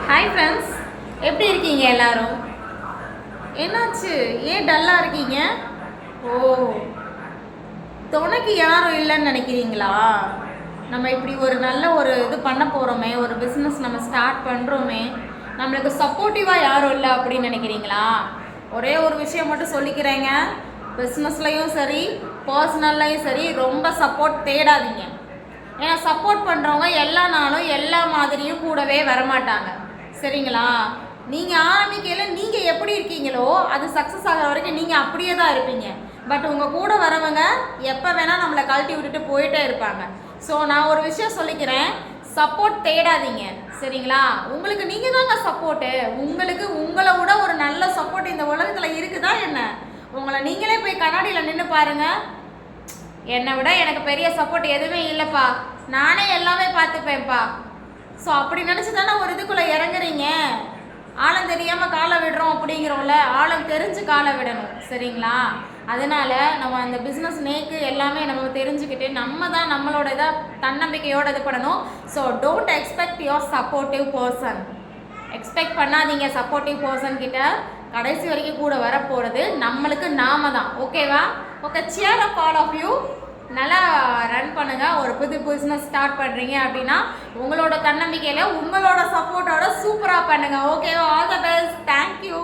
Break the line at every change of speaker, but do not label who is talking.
Hi friends, எப்படி இருக்கீங்க எல்லாரும்? என்னாச்சு, ஏன் டல்லாக இருக்கீங்க? ஓ, துணைக்கு யாரும் இல்லைன்னு நினைக்கிறீங்களா? நம்ம இப்படி ஒரு நல்ல இது பண்ண போகிறோமே, ஒரு பிஸ்னஸ் நம்ம ஸ்டார்ட் பண்ணுறோமே, நம்மளுக்கு சப்போர்ட்டிவாக யாரும் இல்லை அப்படின்னு நினைக்கிறீங்களா? ஒரே ஒரு விஷயம் மட்டும் சொல்லிக்கிறேங்க, பிஸ்னஸ்லையும் சரி பர்சனல்லையும் சரி ரொம்ப சப்போர்ட் தேடாதீங்க. ஏன்னா சப்போர்ட் பண்ணுறவங்க எல்லா நாளும் எல்லா மாதிரியும் கூடவே வரமாட்டாங்க, சரிங்களா? நீங்கள் ஆரம்பிக்கையில் நீங்கள் எப்படி இருக்கீங்களோ அது சக்ஸஸ் ஆகிற வரைக்கும் நீங்கள் அப்படியே தான் இருப்பீங்க. பட் உங்கள் கூட வரவங்க எப்போ வேணால் நம்மளை கழட்டி விட்டுட்டு போயிட்டே இருப்பாங்க. ஸோ நான் ஒரு விஷயம் சொல்லிக்கிறேன், சப்போர்ட் தேடாதீங்க, சரிங்களா? உங்களுக்கு நீங்கள் தாங்க சப்போர்ட்டு. உங்களுக்கு உங்களை விட ஒரு நல்ல சப்போர்ட் இந்த உலகத்தில் இருக்குதா என்ன? உங்களை நீங்களே போய் கண்ணாடியில் நின்று பாருங்கள். என்னை விட எனக்கு பெரிய சப்போர்ட் எதுவுமே இல்லைப்பா, நானே எல்லாமே பார்த்துப்பேன்ப்பா. ஸோ அப்படி நினச்சி தானே ஒரு இதுக்குள்ளே இறங்குறீங்க. ஆழம் தெரியாமல் காலை விடுறோம் அப்படிங்கிறோம்ல, ஆழம் தெரிஞ்சு காலை விடணும், சரிங்களா? அதனால் நம்ம அந்த பிஸ்னஸ் நேக்கு எல்லாமே நம்ம தெரிஞ்சுக்கிட்டு நம்ம தான் நம்மளோட இதை தன்னம்பிக்கையோடு இது பண்ணணும். So don't expect your supportive person. Expect பண்ணாதீங்க சப்போர்ட்டிவ் பர்சன் கிட்ட. கடைசி வரைக்கும் கூட வரப்போகிறது நம்மளுக்கு நாம தான், ஓகேவா? Okay, cheer up all of you. நல்லா ரன் பண்ணுங்கள். ஒரு புது பிஸ்னஸ் ஸ்டார்ட் பண்ணுறீங்க அப்படின்னா உங்களோட தன்னம்பிக்கையில் உங்களோட சப்போர்ட்டோட சூப்பராக பண்ணுங்கள், ஓகேவா? All the best, thank you.